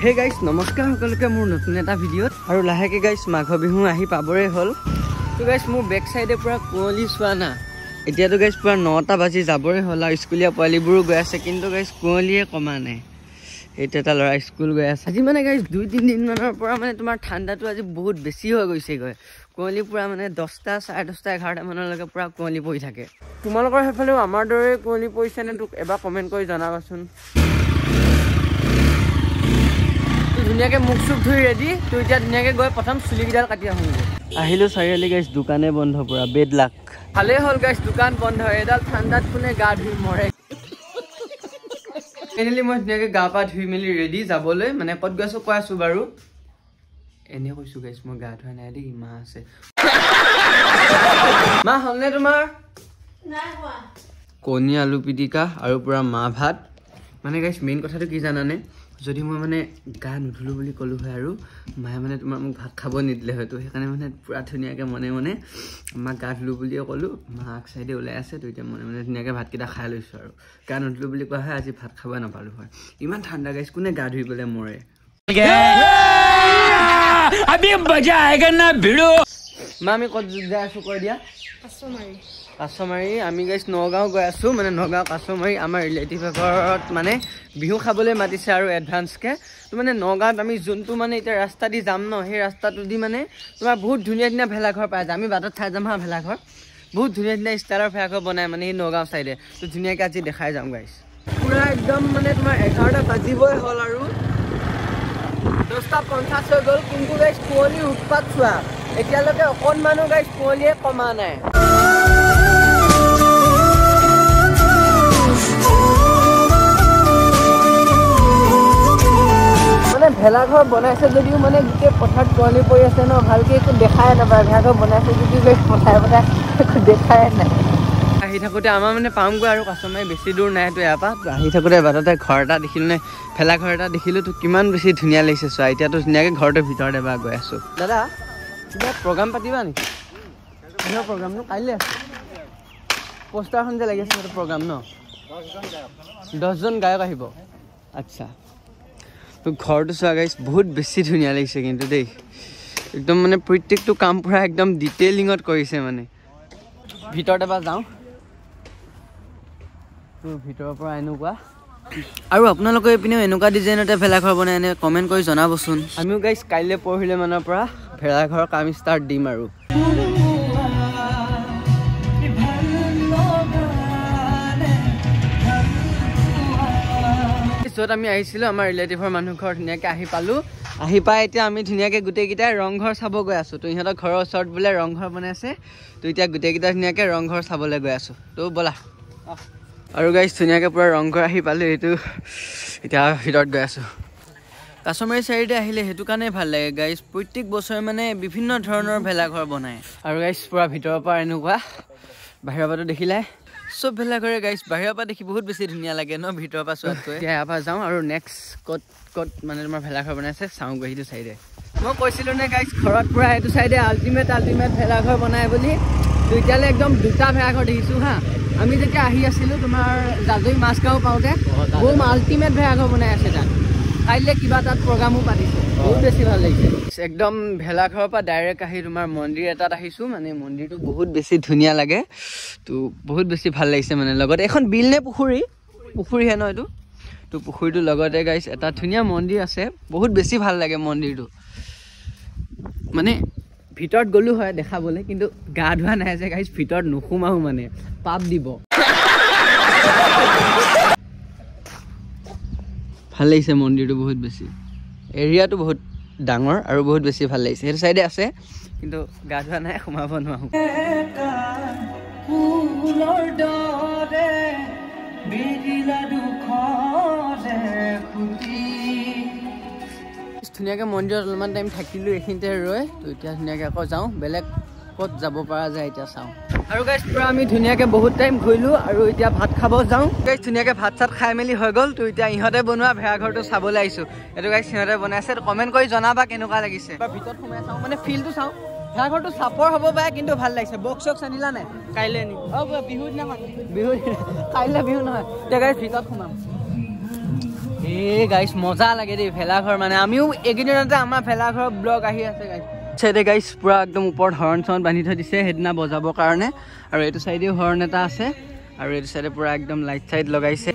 হে গাইছ নমস্কাৰ সকলোকে মোৰ নতুন এটা ভিডিঅ'ত আৰু লাহেকে গাইছ মাঘ বিহু আহি পাবৰে হ'ল তো গাইছ মোৰ বেক সাইডে পুৰা কুঁৱলী চোৱা না এতিয়াতো গাইছ পুৰা 9টা বাজি যাবৰে হ'ল আৰু স্কুলীয়া পোৱালিবোৰো গৈ আছে কিন্তু গাইছ কুঁৱলীয়ে কমা নাই এইটো এটা ল'ৰা স্কুল গৈ আছে আজি মানে গাইছ 2-3 দিন মানৰ পৰা মানে তোমাৰ ঠাণ্ডাটো আজি বহুত বেছি হৈ গৈছে গৈ কুঁৱলী পুৰা মানে 10টা 10:30 11টা মানলৈকে পুৰা কুঁৱলী পৰি থাকে তোমালোকৰ হেফালেও আমাৰ দৰে কুঁৱলী পৰিছে নে তোক এবাৰ কমেণ্ট কৰি জনাবাচোন ধুনীয়াকে মুখ চুখ ধুই ৰেডি তো এতিয়া ধুনীয়াকে গৈ প্ৰথম চুলিকেইডাল কাটি আহোঁগৈ আহিলো চাৰিআলি গাইছ দোকানে বন্ধ পুৰা বেড লাক ভালে হ'ল গাইছ দোকান বন্ধ এডাল ঠাণ্ডাত কোনে গা ধুই মৰে ফাইনেলি মই ধুনীয়াকে গা পা ধুই মেলি ৰেডি যাবলৈ মানে ক'ত গৈছো কৈ আছো বাৰু এনে কৈছো গাইছ মই গা ধোৱা নাই দেই মা আছে মা হ'লনে তোমাৰ নাই হোৱা কণী আলু পিটিকা আৰু পুৰা মা ভাত মানে গাইছ মেইন কথাটো কি জানানে যদি মই মানে গা নুধুলো বুলি ক'লো হয় আৰু মায়ে মানে তোমাৰ মোক ভাত খাব নিদিলে হয়তো সেইকাৰণে মানে পুৰা ধুনীয়াকৈ মনে মনে মাক গা ধুলো বুলিয়ে ক'লো মাক চাইডে ওলাই আছে তো এতিয়া মনে মনে ধুনীয়াকৈ ভাতকেইটা খাই লৈছোঁ আৰু গা নুধুলো বুলি কোৱা হয় আজি ভাত খাব নাপালোঁ হয় ইমান ঠাণ্ডা গাইছ কোনে গা ধুই পেলাই মৰে মা আমি ক'ত যাই আছোঁ কৈ দিয়া কাছমাৰী আমি গাইছ নগাঁও গৈ আছোঁ মানে নগাঁও কাছমাৰী আমাৰ ৰিলেটিভ ঘৰত মানে বিহু খাবলৈ মাতিছে আৰু এডভান্সকৈ তো মানে নগাঁৱত আমি যোনটো মানে এতিয়া ৰাস্তা দি যাম ন সেই ৰাস্তাটো দি মানে তোমাৰ বহুত ধুনীয়া ধুনীয়া ভেলাঘৰ পাই যায় আমি বাটত খাই যাম হা ভেলাঘৰ বহুত ধুনীয়া ধুনীয়া ষ্টাইলৰ ভেলাঘৰ বনাই মানে সেই নগাঁও চাইডে তো ধুনীয়াকৈ আজি দেখাই যাম গাইছ পুৰা একদম মানে তোমাৰ 11টা বাজিবই হ'ল আৰু 10:50 হৈ গ'ল কিন্তু গাইছ কুঁৱলীৰ উৎপাত চোৱা এতিয়ালৈকে অকণমানো গাইছ কুঁৱলীয়ে কমা নাই ভেলাঘৰ বনাইছে যদিও মানে গোটেই পথাৰত কুঁৱলী পৰি আছে ন ভালকৈ একো দেখাই নাপায় ভেলাঘৰ বনাইছে যদিও পথাৰে পথাৰে একো দেখাই নাই আহি থাকোঁতে আমাৰ মানে পামগৈ আৰু কাছমাৰী বেছি দূৰ নাইতো ইয়াৰ পৰা আহি থাকোঁতে বাটতে ঘৰ এটা দেখিলোঁ নে ভেলাঘৰ এটা দেখিলোঁ তো কিমান বেছি ধুনীয়া লাগিছে চোৱা এতিয়াতো ধুনীয়াকৈ ঘৰটোৰ ভিতৰত এবাৰ গৈ আছোঁ দাদা কিবা প্ৰগ্ৰাম পাতিবা নেকি কিহৰ প্ৰগ্ৰাম ন কাইলৈ আছে পোষ্টাৰখন যে লাগি আছে সেইটো প্ৰগ্ৰাম ন 10জন গায়ক আহিব আচ্ছা তো ঘৰটো চোৱা গাইছ বহুত বেছি ধুনীয়া লাগিছে কিন্তু দেই একদম মানে প্ৰত্যেকটো কাম পুৰা একদম ডিটেইলিঙত কৰিছে মানে ভিতৰত এবাৰ যাওঁ তো ভিতৰৰ পৰা এনেকুৱা আৰু আপোনালোকে এইপিনেও এনেকুৱা ডিজাইনতে ভেলাঘৰ বনাই এনে কমেণ্ট কৰি জনাবচোন আমিও গাইছ কাইলৈ পৰহিলৈ মানৰ পৰা ভেলাঘৰৰ কাম ষ্টাৰ্ট দিম আৰু য'ত আমি আহিছিলোঁ আমাৰ ৰিলেটিভৰ মানুহ ঘৰ ধুনীয়াকৈ আহি পালোঁ আহি পাই এতিয়া আমি ধুনীয়াকৈ গোটেইকেইটাই ৰংঘৰ চাব গৈ আছোঁ তো ইহঁতৰ ঘৰৰ ওচৰত বোলে ৰংঘৰ বনাইছে তো এতিয়া গোটেইকেইটা ধুনীয়াকৈ ৰংঘৰ চাবলৈ গৈ আছোঁ তো ব'লা আৰু গাইছ ধুনীয়াকৈ পূৰা ৰংঘৰ আহি পালোঁ এইটো এতিয়া ভিতৰত গৈ আছোঁ কাছমাৰী চাইডে আহিলে সেইটো কাৰণে ভাল লাগে গাইছ প্ৰত্যেক বছৰে মানে বিভিন্ন ধৰণৰ ভেলাঘৰ বনায় আৰু গাইছ পূৰা ভিতৰৰ পৰা এনেকুৱা বাহিৰৰ পৰাতো দেখিলাই চব ভেলাঘৰে গাইছ বাহিৰৰ পৰা দেখি বহুত বেছি ধুনীয়া লাগে ন ভিতৰৰ পৰা চোৱাতকৈ এতিয়া ইয়াৰ পৰা যাওঁ আৰু নেক্সট ক'ত মানে তোমাৰ ভেলাঘৰ বনাইছে চাওঁগৈ সেইটো চাইডে মই কৈছিলোঁ নে গাইছ ঘৰত পূৰা এইটো চাইডে আল্টিমেট ভেলাঘৰ বনাই বুলি তো এতিয়ালৈ একদম 2টা ভেলাঘৰ দেখিছোঁ হা আমি যেতিয়া আহি আছিলোঁ তোমাৰ জাজৰি মাছগাঁও পাওঁতে বহুত আল্টিমেট ভেলাঘৰ বনাই আছে তাত কাইলৈ কিবা তাত প্ৰগ্ৰামো পাতিছে বহুত বেছি ভাল লাগিছে একদম ভেলাঘৰৰ পৰা ডাইৰেক্ট আহি তোমাৰ মন্দিৰ এটাত আহিছোঁ মানে মন্দিৰটো বহুত বেছি ধুনীয়া লাগে তো বহুত বেছি ভাল লাগিছে মানে লগতে এখন বিল নে পুখুৰীহে ন এইটো তো পুখুৰীটোৰ লগতে গাইছ এটা ধুনীয়া মন্দিৰ আছে বহুত বেছি ভাল লাগে মন্দিৰটো মানে ভিতৰত গ'লো হয় দেখাবলৈ কিন্তু গা ধোৱা নাই যে গাইছ ভিতৰত নোসোমাওঁ মানে পাপ দিব ভাল লাগিছে মন্দিৰটো বহুত বেছি এৰিয়াটো বহুত ডাঙৰ আৰু বহুত বেছি ভাল লাগিছে সেইটো চাইডে আছে কিন্তু গা ধোৱা নাই সোমাব নোৱাৰোঁ ধুনীয়াকৈ মন্দিৰত অলপমান টাইম থাকিলোঁ এইখিনিতে ৰৈ তো এতিয়া ধুনীয়াকৈ আকৌ যাওঁ বেলেগ ক'ত যাব পৰা যায় এতিয়া চাওঁ আৰু গাইছ পুৰা আমি ধুনীয়াকৈ বহুত টাইম ঘূৰিলোঁ আৰু এতিয়া ভাত খাব যাওঁ গাইছ ধুনীয়াকৈ ভাত চাত খাই মেলি হৈ গ'ল তো এতিয়া ইহঁতে বনোৱা ভেলাঘৰটো চাবলৈ আহিছোঁ এইটো গাইছ সিহঁতে বনাইছে কমেণ্ট কৰি জনাবা কেনেকুৱা লাগিছে ভিতৰত সোমাই চাওঁ মানে ফিলটো চাওঁ ভেলাঘৰটো চাপৰ হ'ব পাৰে কিন্তু ভাল লাগিছে বক্স চক্স আনিলা নাই কাইলৈ আনিম বিহুৰ দিনাখন কাইলৈ বিহু নহয় এতিয়া গাইছ ভিতৰত সোমাম এই গাইছ মজা লাগে দেই ভেলাঘৰ মানে আমিও এইকেইদিনতে আমাৰ ভেলাঘৰৰ ব্লগ আহি আছে গাইছ চাইডে গাইছ পুৰা একদম ওপৰত হৰ্ণ চৰ্ণ বান্ধি থৈ দিছে সেইদিনা বজাবৰ কাৰণে আৰু এইটো চাইডেও হৰ্ণ এটা আছে আৰু এইটো চাইডে পুৰা একদম লাইট চাইট লগাইছে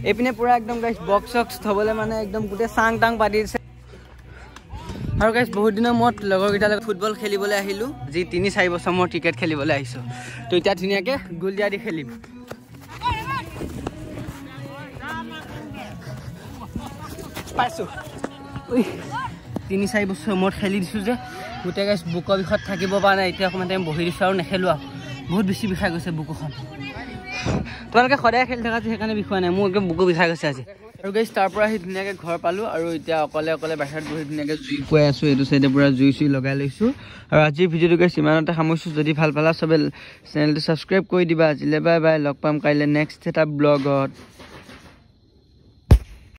এইপিনে পুৰা একদম গাইছ বক্স চক্স থ'বলৈ মানে একদম গোটেই চাং টাং পাতি দিছে আৰু গাইছ বহুত দিনৰ মূৰত লগৰকেইটাৰ লগত ফুটবল খেলিবলৈ আহিলোঁ যি 3-4 বছৰ মূৰত ক্ৰিকেট খেলিবলৈ আহিছোঁ তো এতিয়া ধুনীয়াকৈ গুলিয়া দি খেলিম পাইছোঁ 3-4 বছৰ মূৰত খেলি দিছোঁ যে গোটেই গাইছ বুকৰ বিষত থাকিব পৰা নাই এতিয়া অকণমান টাইম বহি দিছোঁ আৰু নেখেলোঁ আৰু বহুত বেছি বিষাই গৈছে বুকুখন তোমালোকে সদায় খেলি থকা যে সেইকাৰণে বিষোৱা নাই মোৰ একদম বুকু বিষাই গৈছে আজি আৰু গাইছ তাৰ পৰা আহি ধুনীয়াকৈ ঘৰ পালোঁ আৰু এতিয়া অকলে বাহিৰত বহি ধুনীয়াকৈ জুই পুৱাই আছোঁ এইটো চাইডে পুৰা জুই চুই লগাই লৈছোঁ আৰু আজিৰ ভিডিঅ'টো গাইছ ইমানতে সামৰিছোঁ যদি ভাল পালা চবে চেনেলটো ছাবস্ক্ৰাইব কৰি দিবা আজিলৈ বাই বাই লগ পাম কাইলৈ নেক্সট এটা ব্লগত